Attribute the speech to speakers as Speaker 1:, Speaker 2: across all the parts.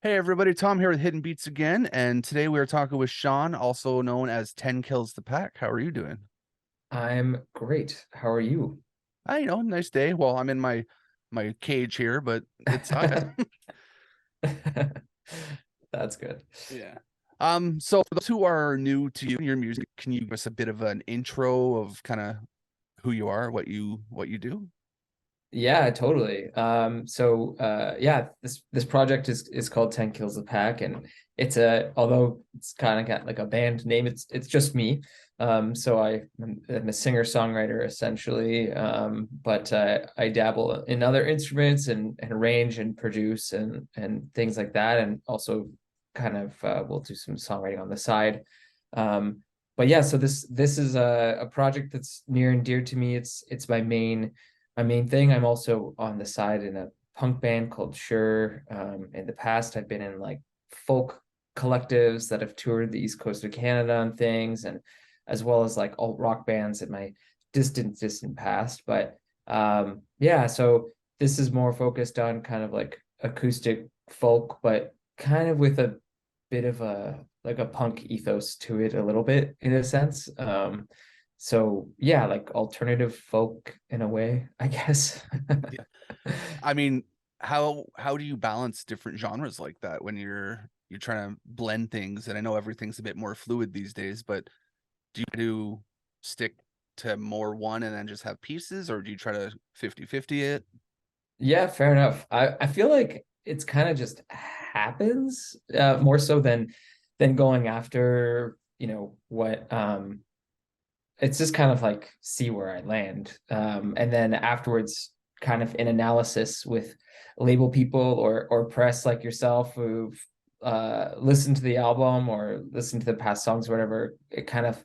Speaker 1: Hey everybody, Tom here with Hidden Beats again, and today we are talking with Sean, also known as 10 Kills the Pack. How are you doing?
Speaker 2: I'm great. How are you?
Speaker 1: Nice day. Well, I'm in my cage here, but it's
Speaker 2: That's good.
Speaker 1: yeah. So for those who are new to you and your music, can you give us a bit of an intro of kind of who you are, what you do?
Speaker 2: Yeah, totally. Yeah, this project is called 10 Kills the Pack, and although it's kind of got like a band name, it's just me. I'm a singer-songwriter essentially. But I dabble in other instruments and arrange and produce and things like that, and also kind of we'll do some songwriting on the side. But yeah, so this is a project that's near and dear to me. It's my main thing. I'm also on the side in a punk band called Sure. In the past, I've been in like folk collectives that have toured the East Coast of Canada and things, and as well as like alt rock bands in my distant past. But yeah, so this is more focused on kind of like acoustic folk, but kind of with a bit of a like a punk ethos to it a little bit in a sense. So yeah, like alternative folk in a way, I guess.
Speaker 1: Yeah. I mean, how do you balance different genres like that when you're trying to blend things? And I know everything's a bit more fluid these days, but do you do stick to more one and then just have pieces, or do you try to 50-50 it?
Speaker 2: Yeah, fair enough. I feel like it's kind of just happens more so than going after, what it's just kind of like see where I land. And then afterwards, kind of in analysis with label people or press like yourself who've listened to the album or listened to the past songs or whatever, it kind of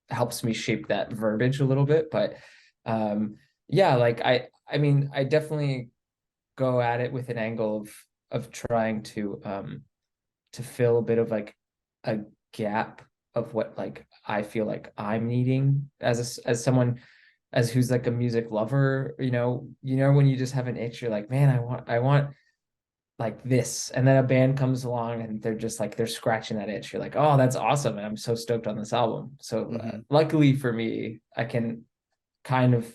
Speaker 2: helps me shape that verbiage a little bit. But yeah, like I mean, I definitely go at it with an angle of trying to fill a bit of like a gap of what like I feel like I'm needing as someone as who's like a music lover, when you just have an itch, you're like, man, I want like this. And then a band comes along and they're just like they're scratching that itch. You're like, oh, that's awesome. And I'm so stoked on this album. So
Speaker 1: Hmm.
Speaker 2: luckily for me, I can kind of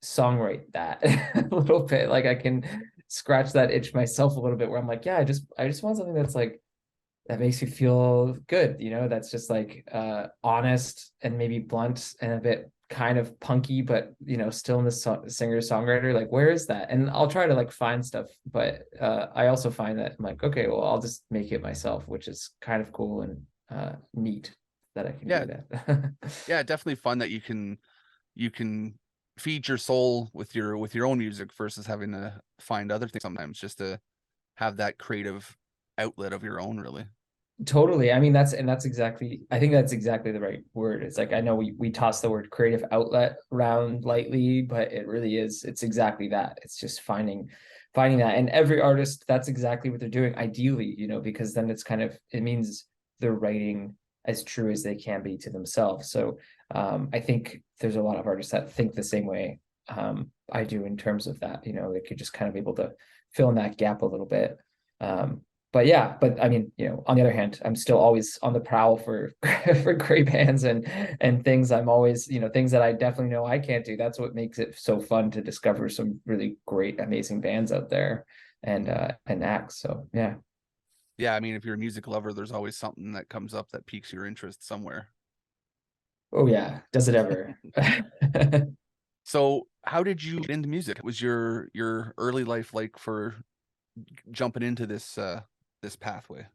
Speaker 2: songwrite that a little bit. Like I can scratch that itch myself a little bit where I'm like, yeah, I just want something that's like that makes me feel good, that's just like honest and maybe blunt and a bit kind of punky, but still in the singer-songwriter, like where is that? And I'll try to like find stuff, but I also find that I'm like, okay, well, I'll just make it myself, which is kind of cool and neat that I can do
Speaker 1: Yeah,
Speaker 2: that.
Speaker 1: yeah, definitely fun that you can feed your soul with your own music versus having to find other things sometimes just to have that creative outlet of your own, really.
Speaker 2: Totally. I mean, I think that's exactly the right word. It's like, I know we toss the word creative outlet around lightly, but it's exactly that. It's just finding that. And every artist, that's exactly what they're doing, ideally, because then it means they're writing as true as they can be to themselves. So I think there's a lot of artists that think the same way I do in terms of that, they could just kind of able to fill in that gap a little bit. But yeah, but I mean, on the other hand, I'm still always on the prowl for for great bands and things. I'm always, things that I definitely know I can't do. That's what makes it so fun to discover some really great, amazing bands out there and acts. So yeah.
Speaker 1: Yeah, I mean, if you're a music lover, there's always something that comes up that piques your interest somewhere.
Speaker 2: Oh yeah. Does it ever?
Speaker 1: So, how did you get into music? What was your early life like for jumping into this pathway?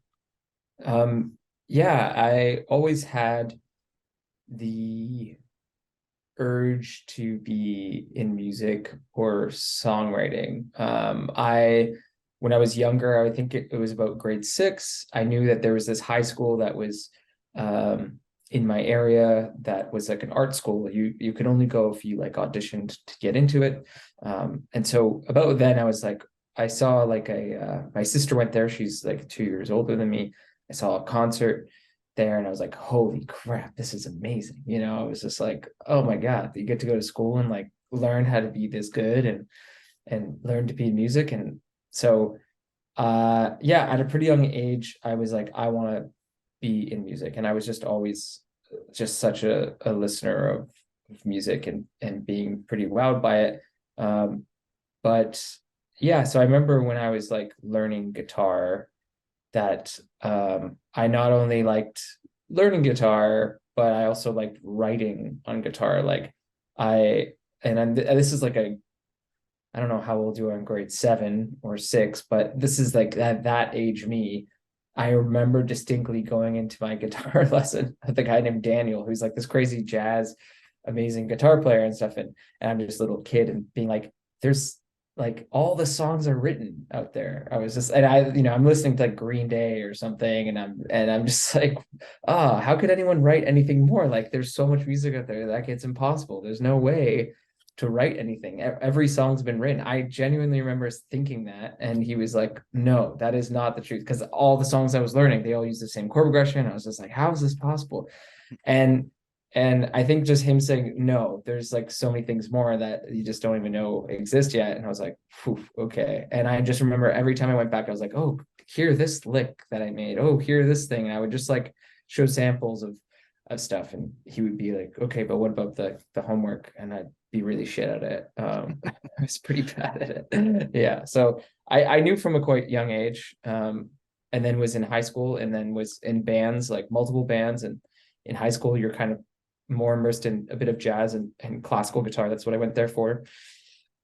Speaker 2: Um, yeah, I always had the urge to be in music or songwriting. When I was younger, I think it was about grade six, I knew that there was this high school that was um, in my area that was like an art school. You could only go if you like auditioned to get into it. And so about then, I was like, I saw like my sister went there. She's like 2 years older than me. I saw a concert there and I was like, holy crap, this is amazing. I was just like, oh my God, you get to go to school and like learn how to be this good and learn to be in music. And so Yeah, at a pretty young age, I was like, I want to be in music, and I was just always just such a listener of music and being pretty wowed by it. Um, but yeah, so I remember when I was like learning guitar that I not only liked learning guitar, but I also liked writing on guitar. Like I this is like a I don't know how old you are in grade 7 or 6, but this is like that age me. I remember distinctly going into my guitar lesson with a guy named Daniel, who's like this crazy jazz, amazing guitar player and stuff. And I'm just a little kid and being like, there's like all the songs are written out there. I was just, and I'm listening to like Green Day or something, and I'm just like, how could anyone write anything more? Like there's so much music out there that it's impossible. There's no way to write anything. Every song's been written. I genuinely remember thinking that, and he was like, "No, that is not the truth." Because all the songs I was learning, they all use the same chord progression. I was just like, "How is this possible?" And and I think just him saying, "No, there's like so many things more that you just don't even know exist yet." And I was like, "Okay." And I just remember every time I went back, I was like, "Oh, hear this lick that I made. Oh, hear this thing." And I would just like show samples of stuff, and he would be like, "Okay, but what about the homework?" And I'd be really shit at it. I was pretty bad at it. Yeah, so I knew from a quite young age, and then was in high school, and then was in bands, like multiple bands. And in high school, you're kind of more immersed in a bit of jazz and classical guitar. That's what I went there for.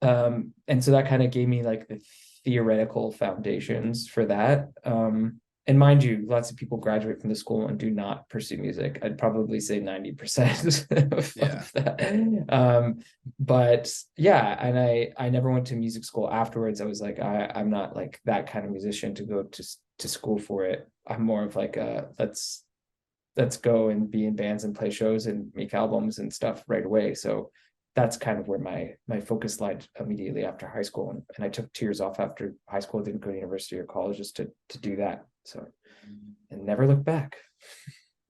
Speaker 2: And so that kind of gave me like the theoretical foundations for that. And mind you, lots of people graduate from the school and do not pursue music. I'd probably say 90%
Speaker 1: Yeah.
Speaker 2: of that. But yeah, and I never went to music school afterwards. I was like, I'm not like that kind of musician to go to school for it. I'm more of like let's go and be in bands and play shows and make albums and stuff right away. So that's kind of where my focus lied immediately after high school. And I took 2 years off after high school. I didn't go to university or college just to do that. So and never look back.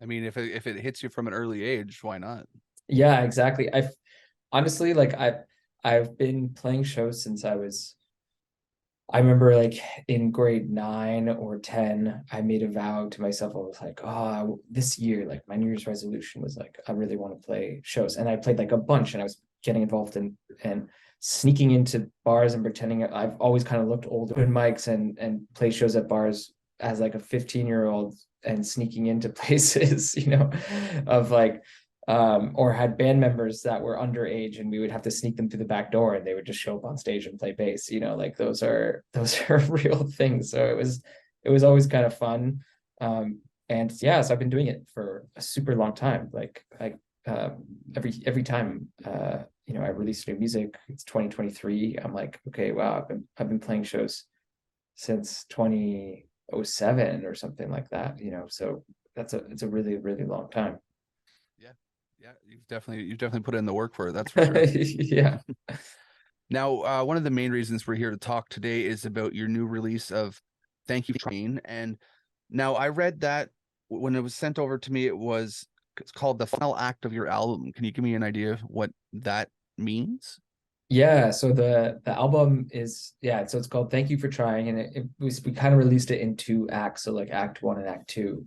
Speaker 1: I mean, if it hits you from an early age, why not?
Speaker 2: Yeah, exactly. I've honestly like I've been playing shows since I remember like in grade 9 or 10, I made a vow to myself. I was like, oh, this year, like my New Year's resolution was like, I really want to play shows. And I played like a bunch, and I was getting involved in and sneaking into bars and pretending I've always kind of looked older in mics and play shows at bars as like a 15-year-old and sneaking into places, of like or had band members that were underage, and we would have to sneak them through the back door, and they would just show up on stage and play bass. Like those are real things. So it was always kind of fun. And yeah, so I've been doing it for a super long time. Like every time I release new music, it's 2023. I'm like, okay, wow, I've been playing shows since 2007 or something like that. So it's a really, really long time.
Speaker 1: Yeah. Yeah, you've definitely put in the work for it, that's for sure.
Speaker 2: Yeah.
Speaker 1: Now, one of the main reasons we're here to talk today is about your new release of Thank You for Trying. And now I read that when it was sent over to me, it's called the final act of your album. Can you give me an idea of what that means?
Speaker 2: Yeah, so the album is, yeah, so it's called Thank You for Trying, and we kind of released it in 2 acts, so like act 1 and act 2,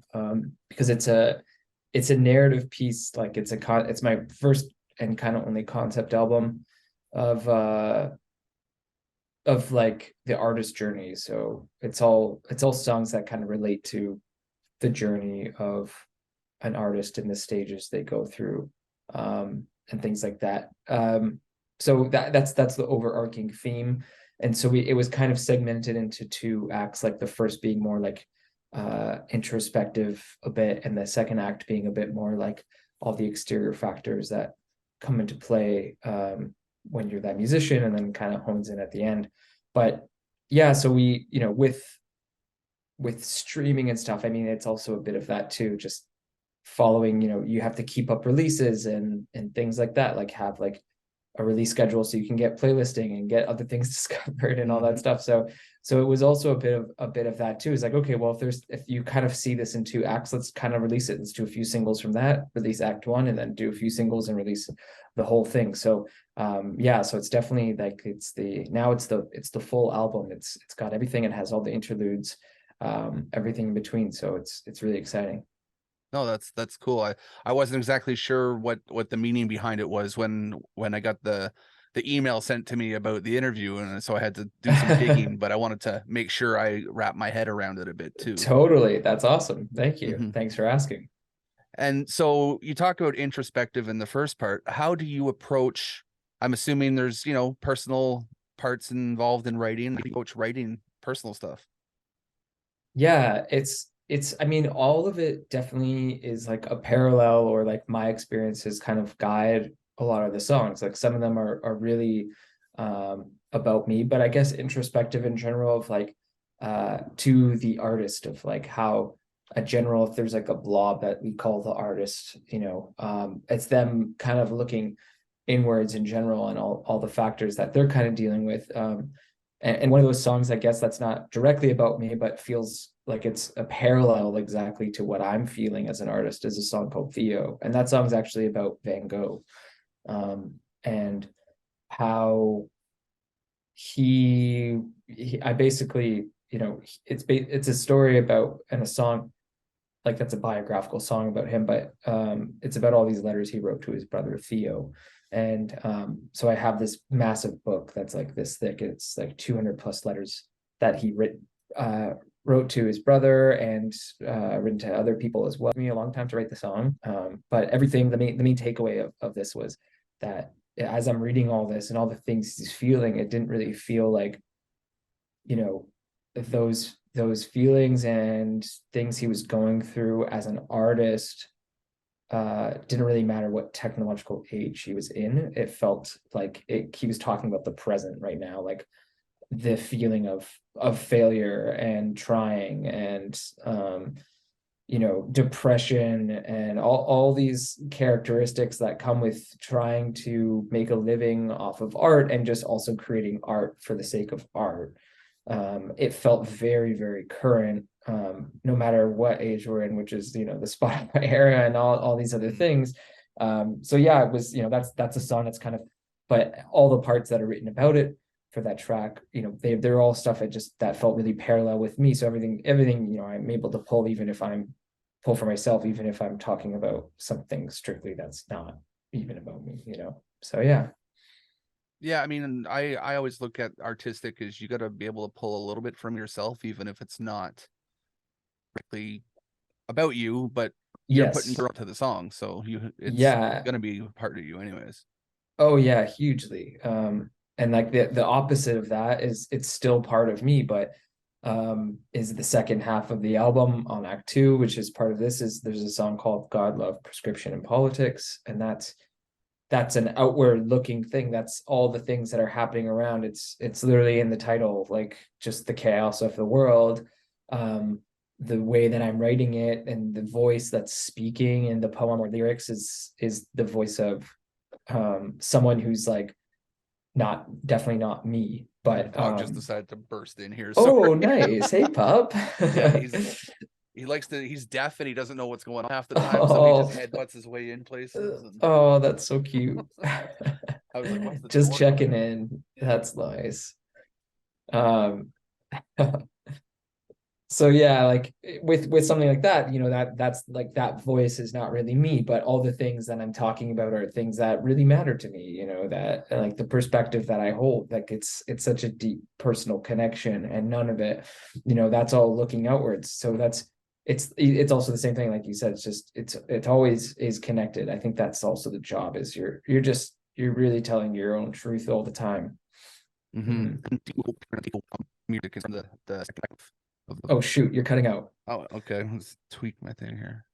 Speaker 2: because it's a narrative piece. Like it's my first and kind of only concept album of of like the artist journey. So it's all songs that kind of relate to the journey of an artist in the stages they go through, and things like that. So that's the overarching theme. And so it was kind of segmented into 2 acts, like the first being more like introspective a bit, and the second act being a bit more like all the exterior factors that come into play when you're that musician, and then kind of hones in at the end. But yeah, so we, with streaming and stuff, I mean, it's also a bit of that too, just following, you have to keep up releases and things like that, like have like a release schedule so you can get playlisting and get other things discovered and all that
Speaker 1: Hmm.
Speaker 2: stuff. So it was also a bit of that too. It's like, okay, well, if you kind of see this in two acts, let's kind of release it. Let's do a few singles from that, release act one, and then do a few singles and release the whole thing. So yeah, so it's definitely like it's the full album. It's got everything. It has all the interludes, everything in between. So it's really exciting.
Speaker 1: No, that's cool. I wasn't exactly sure what the meaning behind it was when I got the email sent to me about the interview, and so I had to do some digging, but I wanted to make sure I wrap my head around it a bit too.
Speaker 2: Totally. That's awesome. Thank you.
Speaker 1: Hmm.
Speaker 2: Thanks for asking.
Speaker 1: And so you talk about introspective in the first part. How do you approach, I'm assuming there's, personal parts involved in writing. How do you approach writing personal stuff?
Speaker 2: Yeah, it's I mean, all of it definitely is like a parallel, or like my experiences kind of guide a lot of the songs. Like some of them are really about me, but I guess introspective in general, of like to the artist, of like how a general, if there's like a blob that we call the artist, it's them kind of looking inwards in general, and all the factors that they're kind of dealing with. And one of those songs, I guess, that's not directly about me, but feels like it's a parallel exactly to what I'm feeling as an artist, is a song called Theo. And that song's actually about Van Gogh, and how I basically, it's a story about, and a song, like that's a biographical song about him, but it's about all these letters he wrote to his brother Theo. And so I have this massive book that's like this thick. It's like 200 plus letters that uh, wrote to his brother, and written to other people as well. It took me a long time to write the song, but everything, the main takeaway of this was that as I'm reading all this and all the things he's feeling, it didn't really feel like, you know those feelings and things he was going through as an artist, didn't really matter what technological age he was in. It felt like he was talking about the present right now, like the feeling of failure and trying, and depression, and all these characteristics that come with trying to make a living off of art, and just also creating art for the sake of art. It felt very, very current, no matter what age we're in, which is, the Spotify era and all these other
Speaker 1: Mhm.
Speaker 2: things. So yeah, it was, that's a song that's kind of, but all the parts that are written about it for that track, they're all stuff that felt really parallel with me. So everything, I'm able to pull for myself, even if I'm talking about something strictly that's not even about me. So yeah.
Speaker 1: Yeah, I mean, I always look at artistic as you got to be able to pull a little bit from yourself, even if it's not directly about you, but you're putting
Speaker 2: Yes.
Speaker 1: your to the song, so it's
Speaker 2: Yeah.
Speaker 1: gonna be part of you anyways.
Speaker 2: Oh yeah, hugely. And like the opposite of that is, it's still part of me, but is the second half of the album on Act Two, which is part of this. Is There's a song called God, Love, Prescription, and Politics, and that's an outward looking thing. That's all the things that are happening around. It's literally in the title, like just the chaos of the world. Um, the way that I'm writing it, and the voice that's speaking in the poem or lyrics, is the voice of someone who's like not definitely not me,
Speaker 1: My
Speaker 2: but
Speaker 1: dog just decided to burst in here. Sorry.
Speaker 2: oh nice, hey pup.
Speaker 1: Yeah, he's deaf and he doesn't know what's going on half the time, so he just
Speaker 2: Oh,
Speaker 1: headbutts his way in places. And
Speaker 2: oh, that's so cute.
Speaker 1: I was like, "What's the
Speaker 2: Just
Speaker 1: door doing?"
Speaker 2: checking in, that's nice. um so yeah, like with something like that, that's like, that voice is not really me, but all the things that I'm talking about are things that really matter to me, that like the perspective that I hold, like it's such a deep personal connection, and none of it, that's all looking outwards. So it's also the same thing, like you said. It's just it always is connected. I think that's also the job, is you're really telling your own truth all the time.
Speaker 1: Mm-hmm.
Speaker 2: Mhm.
Speaker 1: Music is the second half of the.
Speaker 2: Oh shoot, you're cutting out.
Speaker 1: Oh, okay. Let's tweak my thing here.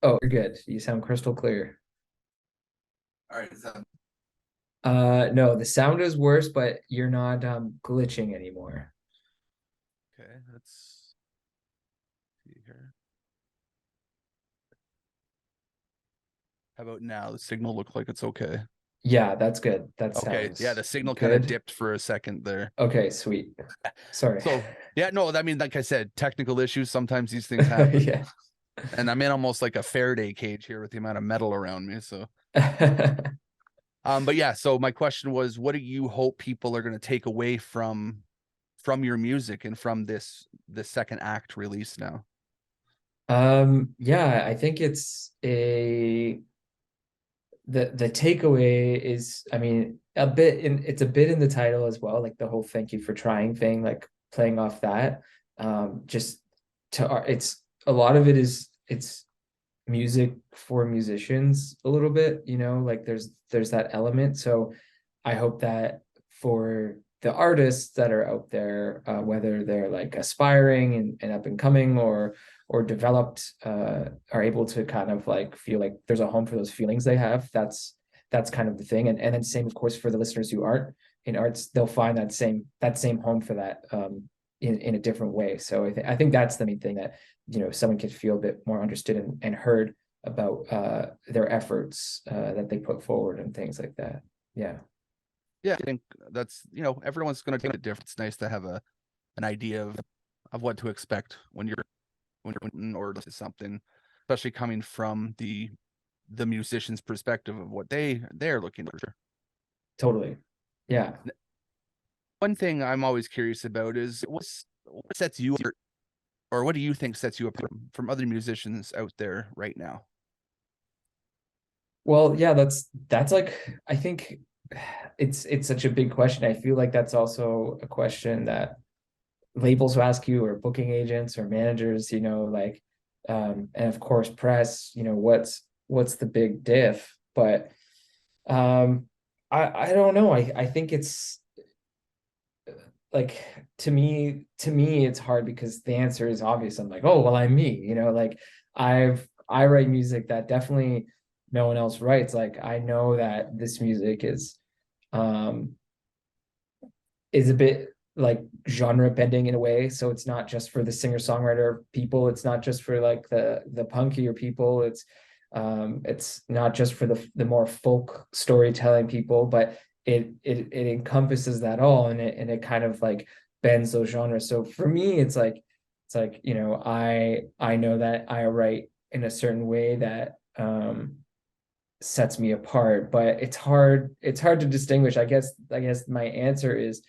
Speaker 2: Oh, you're good, you sound crystal clear.
Speaker 1: All right, is that
Speaker 2: No, the sound is worse, but you're not glitching anymore.
Speaker 1: okay? Let's see here. How about now? The signal looks like it's okay.
Speaker 2: Yeah, that's good. That
Speaker 1: Okay, yeah,
Speaker 2: sounds
Speaker 1: the signal kind of
Speaker 2: good.
Speaker 1: dipped for a second there.
Speaker 2: Okay, sweet. Sorry.
Speaker 1: So yeah, no, I mean, like I said, technical issues, sometimes these things happen.
Speaker 2: Yeah.
Speaker 1: And I'm in almost like a Faraday cage here with the amount of metal around me. So but yeah, so my question was, what do you hope people are going to take away from your music and from this second act release now?
Speaker 2: Yeah, I think it's a the takeaway is, I mean, a bit in it's a bit in the title as well, like the whole thank you for trying thing, like playing off that. Just it's a lot of it is it's music for musicians a little bit, like there's that element. So I hope that for the artists that are out there, whether they're like aspiring and up and coming or developed, are able to kind of like feel like there's a home for those feelings they have. That's kind of the thing. And then same, of course, for the listeners who aren't in arts, they'll find that same home for that, in a different way. So I think that's the main thing, that someone can feel a bit more understood and heard about their efforts that they put forward and things like that. Yeah,
Speaker 1: Yeah, I think that's, everyone's going to take it different. It's nice to have an idea of what to expect when you're or something, especially coming from the musician's perspective of what they're looking for.
Speaker 2: totally. Yeah.
Speaker 1: One thing I'm always curious about is what sets you apart, or what do you think sets you apart from other musicians out there right now?
Speaker 2: Well, yeah, that's like, I think it's such a big question. I feel like that's also a question that labels will ask you, or booking agents or managers, like, and of course press, what's the big diff? But I don't know. I think it's like, to me it's hard because the answer is obvious. I'm like, oh well, I'm me, like I write music that definitely no one else writes. Like, I know that this music um is a bit like genre bending in a way. So it's not just for the singer-songwriter people, it's not just for like the punkier people, it's not just for the more folk storytelling people, but it encompasses that all, and it kind of like bends those genres. So for me, it's like I know that I write in a certain way that sets me apart, but it's hard to distinguish. I guess my answer is,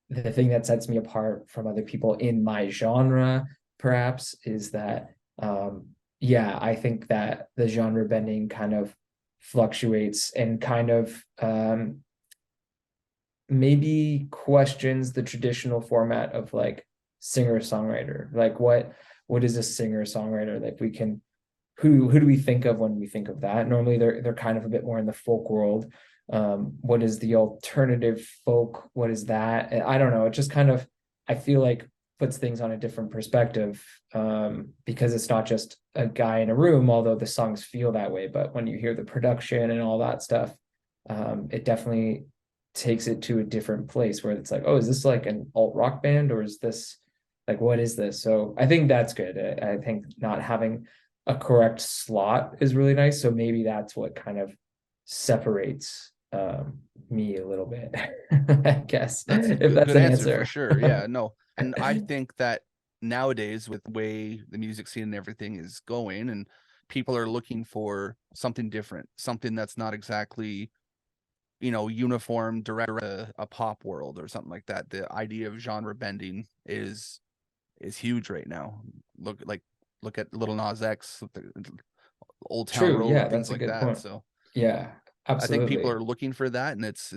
Speaker 2: the thing that sets me apart from other people in my genre perhaps is that, yeah, I think that the genre bending kind of fluctuates and kind of, maybe questions the traditional format of like singer songwriter. Like, what is a singer songwriter? Like, we can who do we think of when we think of that? Normally they're kind of a bit more in the folk world. What is the alternative folk? What is that? I don't know. It just kind of, I feel like, puts things on a different perspective, because it's not just a guy in a room, although the songs feel that way. But when you hear the production and all that stuff, it definitely takes it to a different place where it's like, oh, is this like an alt rock band, or is this like, what is this? So I think that's good. I think not having a correct slot is really nice. So maybe that's what kind of separates, me a little bit, I guess,
Speaker 1: That's a
Speaker 2: if
Speaker 1: good
Speaker 2: that's
Speaker 1: good
Speaker 2: an
Speaker 1: answer for
Speaker 2: answer.
Speaker 1: sure. Yeah, no. And I think that nowadays, with the way the music scene and everything is going, and people are looking for something different, something that's not exactly, uniform direct a pop world or something like that. The idea of genre bending is huge right now. Look at Little Nas X, Old Town
Speaker 2: True.
Speaker 1: Road,
Speaker 2: Yeah,
Speaker 1: things
Speaker 2: that's a
Speaker 1: like
Speaker 2: good
Speaker 1: that.
Speaker 2: point.
Speaker 1: So
Speaker 2: Yeah,
Speaker 1: I think people
Speaker 2: absolutely.
Speaker 1: are looking for that, and it's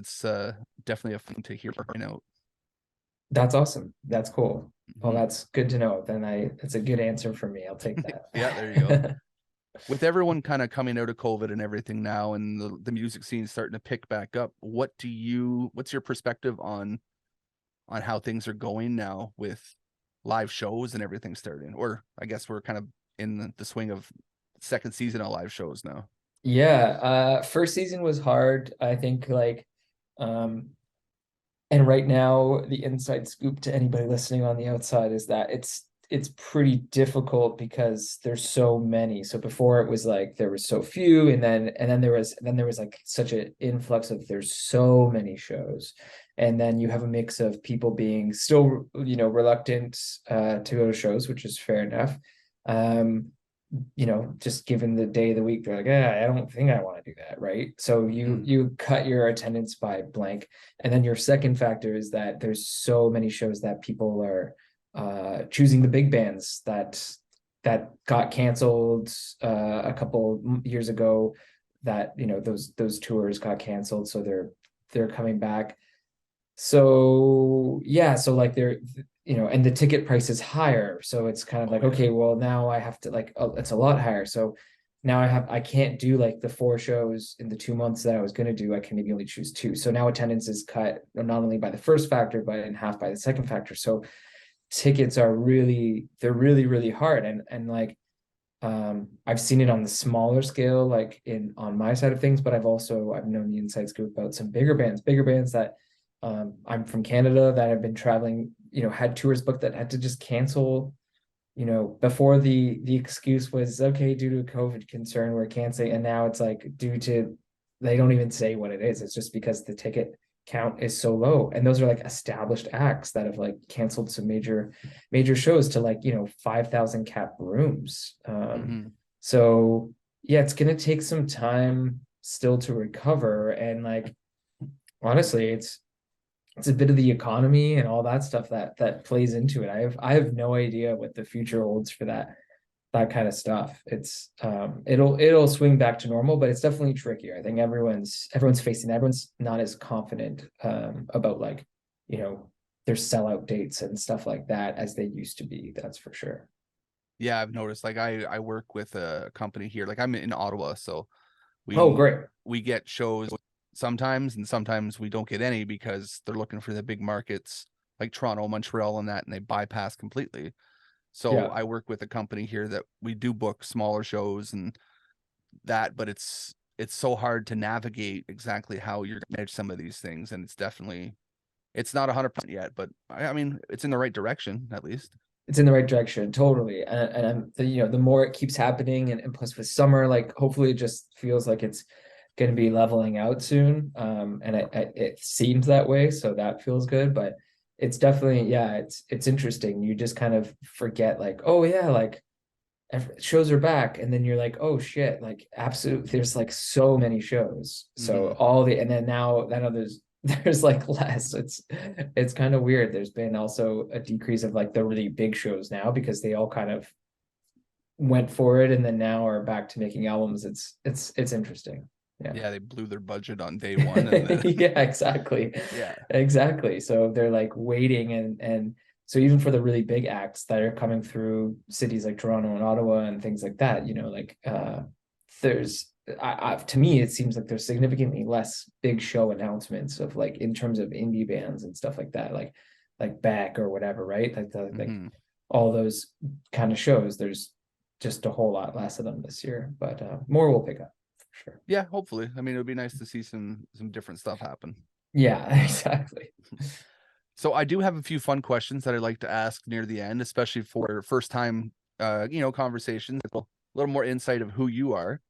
Speaker 1: definitely a thing to hear right now.
Speaker 2: That's awesome. That's cool. Well,
Speaker 1: Mhm.
Speaker 2: that's good to know. That's a good answer for me. I'll take
Speaker 1: Yeah, there you go.
Speaker 2: that.
Speaker 1: With everyone kind of coming out of COVID and everything now, and the music scene starting to pick back up, what's your perspective on how things are going now with live shows and everything starting? Or I guess we're kind of in the swing of second season of live shows now.
Speaker 2: Yeah, first season was hard. I think, like, and right now the inside scoop to anybody listening on the outside is that it's pretty difficult because there's so many. So before it was like there was so few, and then there was like such an influx of there's so many shows. And then you have a mix of people being still, reluctant to go to shows, which is fair enough. Um, just given the day of the week, they're like, I don't think I want to do that, right? So you
Speaker 1: Mhm.
Speaker 2: you cut your attendance by blank. And then your second factor is that there's so many shows that people are choosing the big bands that got canceled a couple years ago, that those tours got canceled, so they're coming back. So yeah, so like they're, and the ticket price is higher, so it's kind of
Speaker 1: Oh
Speaker 2: like,
Speaker 1: yeah.
Speaker 2: okay, well now I have to like, oh, it's a lot higher. So now I can't do like the 4 shows in the 2 months that I was going to do. I can maybe only choose two. So now attendance is cut not only by the first factor but in half by the second factor. So tickets are they're really, really hard. And like, I've seen it on the smaller scale, like in on my side of things, but I've known the inside scoop about some bigger bands that, I'm from Canada, that have been traveling, had tours booked that had to just cancel, before the excuse was, okay, due to a COVID concern, we're canceling. And now it's like due to, they don't even say what it is. It's just because the ticket count is so low. And those are like established acts that have like canceled some major shows to like, 5,000 cap rooms.
Speaker 1: Hmm.
Speaker 2: So yeah, it's gonna take some time still to recover. And like, honestly, it's a bit of the economy and all that stuff that plays into it. I have no idea what the future holds for that kind of stuff. It'll swing back to normal, but it's definitely trickier. I think everyone's facing, everyone's not as confident about like, you know, their sellout dates and stuff like that as they used to be. That's for sure.
Speaker 1: Yeah, I've noticed. Like I work with a company here. Like I'm in Ottawa, so
Speaker 2: Oh,
Speaker 1: we
Speaker 2: great.
Speaker 1: we get shows sometimes, and sometimes we don't get any because they're looking for the big markets like Toronto, Montreal, and that, and they bypass completely. So
Speaker 2: Yeah.
Speaker 1: I work with a company here that we do book smaller shows and that, but it's so hard to navigate exactly how you're gonna manage some of these things, and it's not 100% yet, but I mean it's in the right direction at least.
Speaker 2: It's in the right direction, totally. And the more it keeps happening, and plus with summer, like hopefully it just feels like it's going to be leveling out soon. And it seems that way, so that feels good. But it's definitely, yeah, it's interesting. You just kind of forget, like, oh yeah, like shows are back, and then you're like, oh shit, like absolutely, there's like so many shows. So
Speaker 1: Hmm.
Speaker 2: and then now there's like less. It's kind of weird. There's been also a decrease of like the really big shows now, because they all kind of went for it and then now are back to making albums. It's interesting. Yeah.
Speaker 1: Yeah, they blew their budget on day one, and then
Speaker 2: Yeah, exactly.
Speaker 1: yeah.
Speaker 2: Exactly. So they're like waiting, and so even for the really big acts that are coming through cities like Toronto and Ottawa and things like that, like there's to me it seems like there's significantly less big show announcements of like, in terms of indie bands and stuff like that, like Beck or whatever, right? Like
Speaker 1: Hmm.
Speaker 2: all those kind of shows. There's just a whole lot less of them this year, but more will pick up for sure.
Speaker 1: Yeah, hopefully. I mean, it would be nice to see some different stuff happen.
Speaker 2: Yeah, exactly.
Speaker 1: So I do have a few fun questions that I'd like to ask near the end, especially for first time conversations. A little more insight of who you are.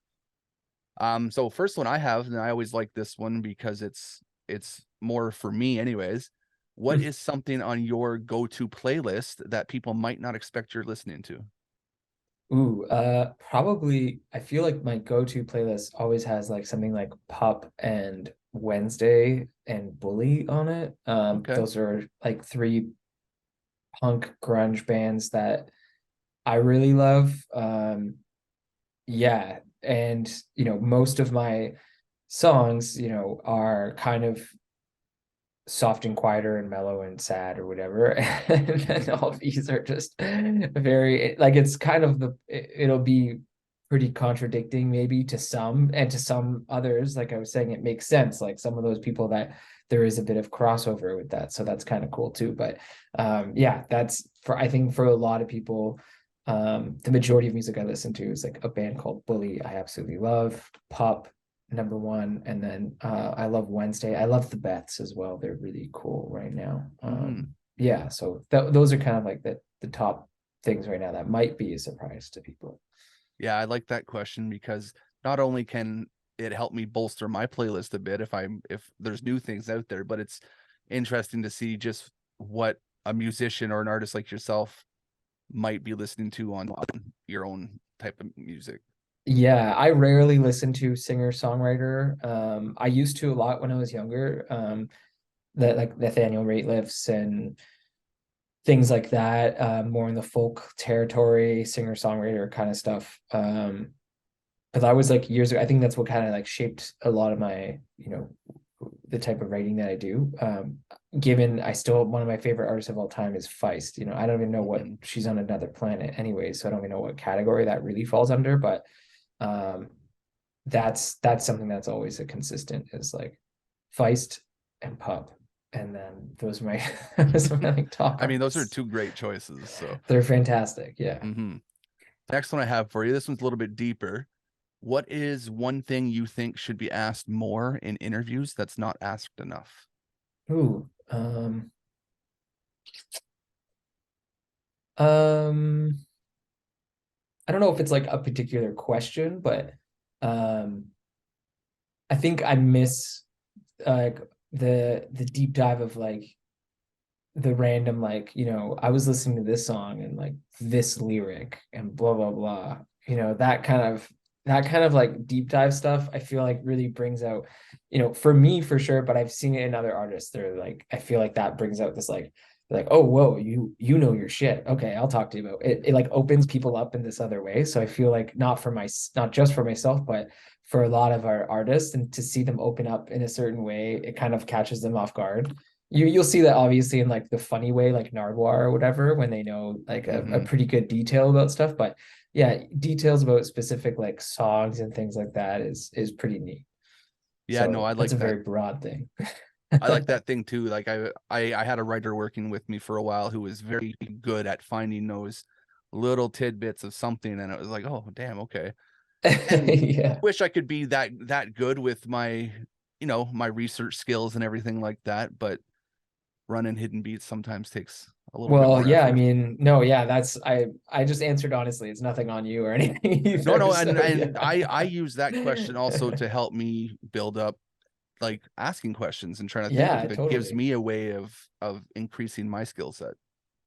Speaker 1: So first one I have, and I always like this one because it's more for me anyways. What is something on your go-to playlist that people might not expect you're listening to?
Speaker 2: Ooh, probably I feel like my go-to playlist always has like something like Pop and Wednesday and Bully on it.
Speaker 1: Okay.
Speaker 2: Those are like three punk grunge bands that I really love. Yeah, and most of my songs, are kind of soft and quieter and mellow and sad or whatever. And then all these are just very, like, it's kind of it'll be pretty contradicting maybe to some, and to some others, like I was saying, it makes sense. Like some of those people, that there is a bit of crossover with that. So that's kind of cool too. But yeah, that's I think for a lot of people, the majority of music I listen to is like a band called Bully. I absolutely love Pop, number one, and then I love Wednesday. I love the Beths as well. They're really cool right now.
Speaker 1: Hmm.
Speaker 2: Yeah, so those are kind of like the top things right now that might be a surprise to people.
Speaker 1: Yeah, I like that question because not only can it help me bolster my playlist a bit if there's new things out there, but it's interesting to see just what a musician or an artist like yourself might be listening to on your own type of music.
Speaker 2: Yeah, I rarely listen to singer-songwriter. I used to a lot when I was younger. That like Nathaniel Rateliff's and things like that, more in the folk territory, singer-songwriter kind of stuff. Because I was like years ago, I think that's what kind of like shaped a lot of my, the type of writing that I do. Given I still one of my favorite artists of all time is Feist. I don't even know what
Speaker 1: Mhm.
Speaker 2: she's on another planet anyway, so I don't even know what category that really falls under, but um that's something that's always a consistent is like Feist and pub. And then those are my those are my like top
Speaker 1: I mean, those are
Speaker 2: artists.
Speaker 1: two great choices. So,
Speaker 2: They're fantastic. Yeah.
Speaker 1: next one I have for you. This one's a little bit deeper. What is one thing you think should be asked more in interviews that's not asked enough?
Speaker 2: Ooh. Um I don't know if it's like a particular question, but um I think I miss like the deep dive of like the random like, I was listening to this song and like this lyric and blah blah blah. That kind of like deep dive stuff I feel like really brings out, for me for sure, but I've seen it in other artists. They're like, I feel like that brings out this like, oh whoa, you know your shit. Okay, I'll talk to you about it. It like opens people up in this other way. So I feel like not just for myself, but for a lot of our artists, and to see them open up in a certain way, it kind of catches them off guard. You'll see that obviously in like the funny way, like Nardwar or whatever, when they know like a
Speaker 1: Mm-hmm.
Speaker 2: pretty good detail about stuff. But yeah, details about specific like songs and things like that is pretty neat.
Speaker 1: Yeah, no,
Speaker 2: So
Speaker 1: I
Speaker 2: that's
Speaker 1: like
Speaker 2: a
Speaker 1: that.
Speaker 2: very broad thing.
Speaker 1: I like that thing too. Like I had a writer working with me for a while who was very good at finding those little tidbits of something, and it was like, oh damn, okay. And I
Speaker 2: Yeah.
Speaker 1: wish I could be that good with my, my research skills and everything like that, but running hidden beats sometimes takes a little bit
Speaker 2: Well,
Speaker 1: more
Speaker 2: yeah, I
Speaker 1: effort.
Speaker 2: mean, no, yeah, that's I just answered honestly. It's nothing on you or anything
Speaker 1: No,
Speaker 2: either.
Speaker 1: no,
Speaker 2: So
Speaker 1: and
Speaker 2: yeah.
Speaker 1: I use that question also to help me build up like asking questions and trying to think.
Speaker 2: Yeah,
Speaker 1: It gives
Speaker 2: totally.
Speaker 1: me a way of increasing my skill set.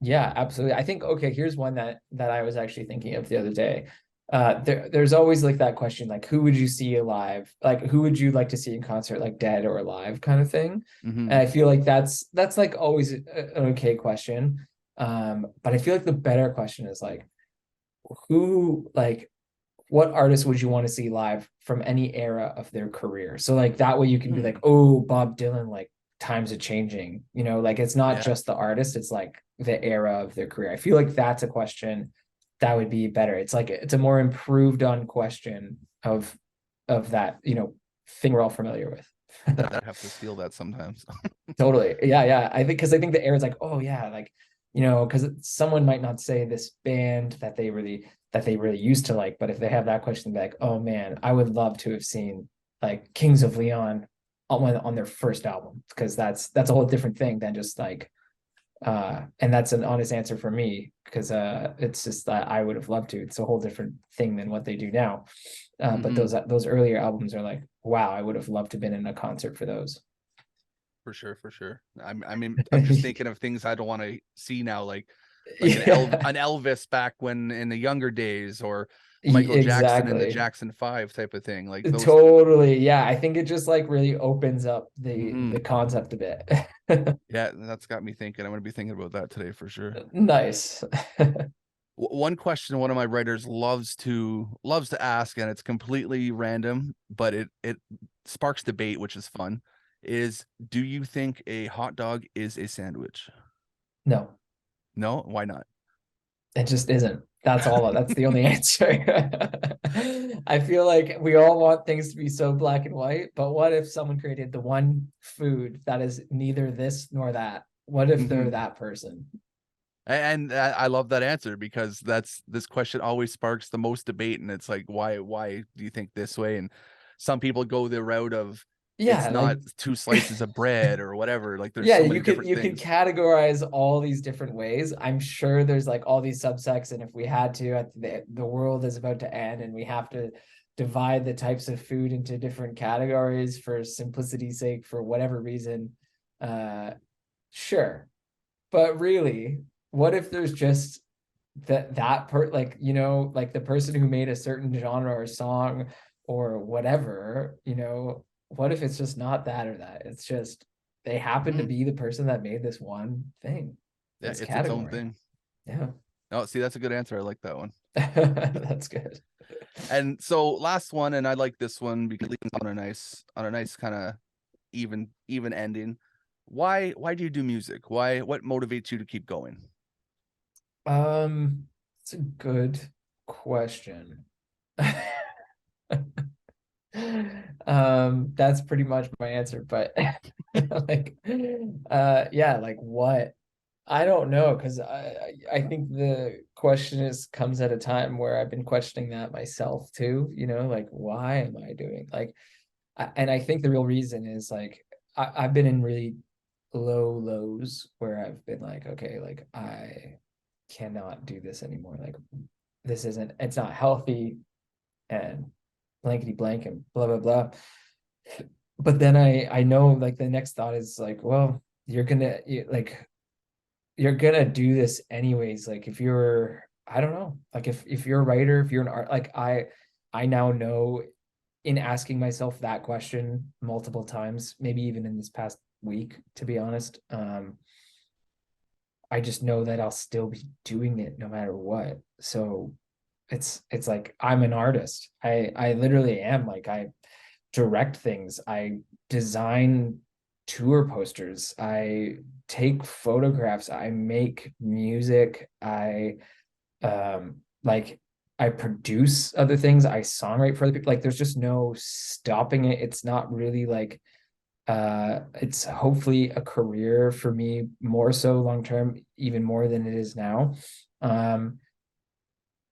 Speaker 2: Yeah, absolutely. I think okay, here's one that I was actually thinking of the other day. There's always like that question, like who would you see alive? Like who would you like to see in concert, like dead or alive, kind of thing. And
Speaker 1: Hmm.
Speaker 2: I feel like that's like always an okay question. But I feel like the better question is like who like what artist would you want to see live from any era of their career? So like that way you can be like,
Speaker 1: Hmm.
Speaker 2: oh, Bob Dylan, like times are changing. Like it's not
Speaker 1: Yeah.
Speaker 2: just the artist, it's like the era of their career. I feel like that's a question that would be better. It's like it's a more improved on question of that, thing we're all familiar with.
Speaker 1: I have to steal that sometimes.
Speaker 2: Totally. Yeah, yeah. I think the air is like, oh yeah, like, because someone might not say this band that they really used to like, but if they have that question, they're like, oh man, I would love to have seen like Kings of Leon on their first album, because that's a whole different thing than just like and that's an honest answer for me, because it's just that I would have loved to. It's a whole different thing than what they do now. But
Speaker 1: Hmm.
Speaker 2: those earlier albums are like, wow, I would have loved to have been in a concert for those.
Speaker 1: For sure, for sure. I'm just thinking of things I don't want to see now, like
Speaker 2: Yeah,
Speaker 1: an Elvis back when in the younger days, or Michael Jackson and the
Speaker 2: exactly.
Speaker 1: Jackson 5 type of thing. Like those.
Speaker 2: Totally. Yeah, I think it just like really opens up the
Speaker 1: Hmm.
Speaker 2: the concept a bit.
Speaker 1: Yeah, that's got me thinking. I'm gonna be thinking about that today for sure.
Speaker 2: Nice.
Speaker 1: One question one of my writers loves to ask, and it's completely random, but it sparks debate, which is fun. Is do you think a hot dog is a sandwich?
Speaker 2: No,
Speaker 1: No, why not?
Speaker 2: it just isn't. That's all. That's the only answer. I feel like we all want things to be so black and white, but what if someone created the one food that is neither this nor that? What if they're
Speaker 1: Hmm.
Speaker 2: that person?
Speaker 1: And I love that answer because this question always sparks the most debate, and it's like, why do you think this way? And some people go the route of
Speaker 2: Yeah,
Speaker 1: It's
Speaker 2: like
Speaker 1: not two slices of bread or whatever. Like there's
Speaker 2: yeah,
Speaker 1: so many different
Speaker 2: you could
Speaker 1: things.
Speaker 2: categorize all these different ways. I'm sure there's like all these subsects, and if we had to, the world is about to end, and we have to divide the types of food into different categories for simplicity's sake, for whatever reason. Sure, but really, what if there's just like like the person who made a certain genre or song or whatever, what if it's just not that or that? It's just they happen to
Speaker 1: Hmm.
Speaker 2: be the person that made this one thing,
Speaker 1: Yeah,
Speaker 2: this
Speaker 1: it's its own
Speaker 2: category.
Speaker 1: thing.
Speaker 2: Yeah.
Speaker 1: Oh, see, that's a good answer. I like that one.
Speaker 2: That's good.
Speaker 1: And so last one, and I like this one because it leaves on a nice kind of even ending. Why do you do music? What motivates you to keep going?
Speaker 2: It's a good question. That's pretty much my answer, but like yeah, like what? I don't know, because I think the question is comes at a time where I've been questioning that myself too, like why am I doing like and I think the real reason is like I've been in really low lows where I've been like, okay, like I cannot do this anymore. Like it's not healthy and blankety blank and blah blah blah. But then I know like the next thought is like, well, you're gonna do this anyways. Like if you're, I don't know, like if you're a writer, if you're an art, like I now know in asking myself that question multiple times, maybe even in this past week, to be honest, I just know that I'll still be doing it no matter what. So it's like I'm an artist. I literally am. Like I direct things. I design tour posters. I take photographs. I make music. Like I produce other things. I songwrite for other people. Like there's just no stopping it. It's not really like it's hopefully a career for me more so long term, even more than it is now. Um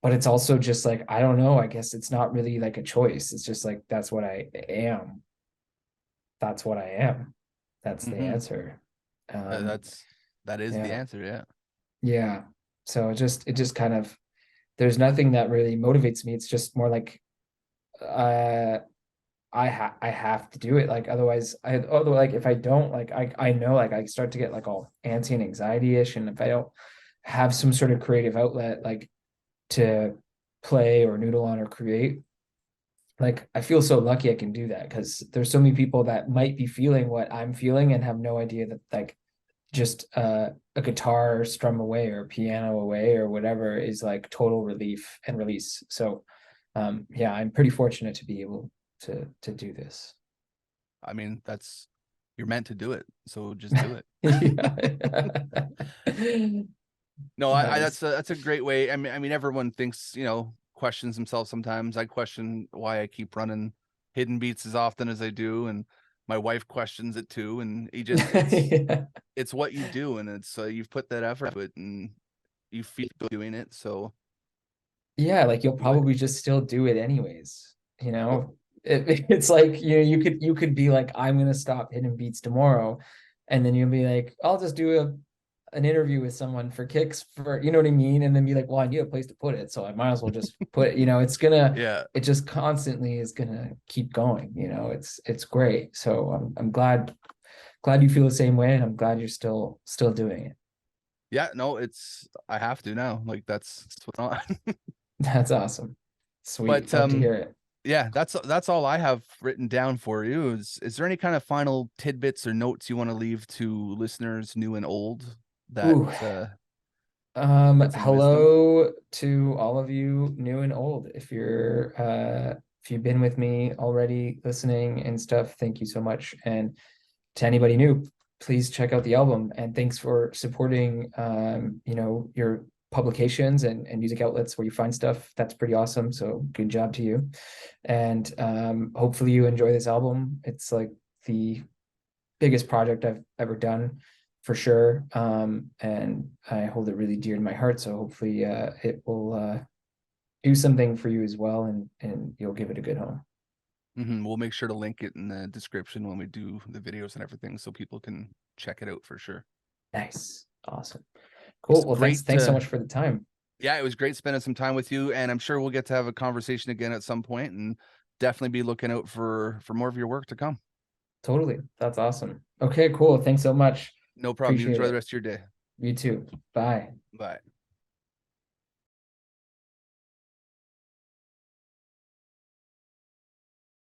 Speaker 2: but it's also just like I don't know, I guess it's not really like a choice. It's just like that's what I am. That's what I am. That's the
Speaker 1: Hmm.
Speaker 2: answer. um
Speaker 1: that is the
Speaker 2: yeah,
Speaker 1: answer. Yeah.
Speaker 2: yeah. So it just kind of, there's nothing that really motivates me. It's just more like uh I have to do it. Like otherwise, although like if I don't, like I know like I start to get like all antsy and anxiety-ish, and if I don't have some sort of creative outlet like to play or noodle on or create, like I feel so lucky I can do that, because there's so many people that might be feeling what I'm feeling and have no idea that like just a guitar strum away or piano away or whatever is like total relief and release. So yeah, I'm pretty fortunate to be able to do this.
Speaker 1: I mean, that's you're meant to do it, so just do it.
Speaker 2: Yeah.
Speaker 1: No, I
Speaker 2: Nice.
Speaker 1: that's a great way. I mean, everyone thinks, questions themselves sometimes. I question why I keep running hidden beats as often as I do, and my wife questions it too. And you just
Speaker 2: Yeah.
Speaker 1: it's what you do, and it's you've put that effort to it, and you feel good doing it, so
Speaker 2: Yeah, like you'll
Speaker 1: do it.
Speaker 2: probably just still do it anyways, you
Speaker 1: Yep.
Speaker 2: know? It's like, you could be like, I'm gonna stop hitting beats tomorrow, and then you'll be like, I'll just do an interview with someone for kicks, for you know what I mean? And then be like, well, I need a place to put it, so I might as well just put it,
Speaker 1: Yeah.
Speaker 2: it just constantly is gonna keep going, it's great. So I'm glad you feel the same way, and I'm glad you're still doing it.
Speaker 1: Yeah, no, I have to now. Like that's what's on.
Speaker 2: That's awesome. Sweet.
Speaker 1: But
Speaker 2: Love to hear it.
Speaker 1: yeah, that's all I have written down for you. Is there any kind of final tidbits or notes you want to leave to listeners, new and old, that
Speaker 2: Ooh.
Speaker 1: get some wisdom?
Speaker 2: Hello to all of you, new and old. If you've been with me already listening and stuff, thank you so much. And to anybody new, please check out the album. And thanks for supporting your publications and music outlets where you find stuff. That's pretty awesome. So good job to you. And hopefully you enjoy this album. It's like the biggest project I've ever done for sure. And I hold it really dear to my heart. So hopefully it will do something for you as well, and you'll give it a good home.
Speaker 1: We'll make sure to link it in the description when we do the videos and everything, so people can check it out for sure.
Speaker 2: Nice. Awesome.
Speaker 1: It's
Speaker 2: Cool. Well,
Speaker 1: great.
Speaker 2: thanks so much for the time.
Speaker 1: Yeah, it was great spending some time with you, and I'm sure we'll get to have a conversation again at some point, and definitely be looking out for more of your work to come.
Speaker 2: Totally. That's awesome. Okay, cool. Thanks so much.
Speaker 1: No problem. You
Speaker 2: Appreciate
Speaker 1: enjoy the
Speaker 2: it.
Speaker 1: rest of your day.
Speaker 2: You too. Bye.
Speaker 1: Bye.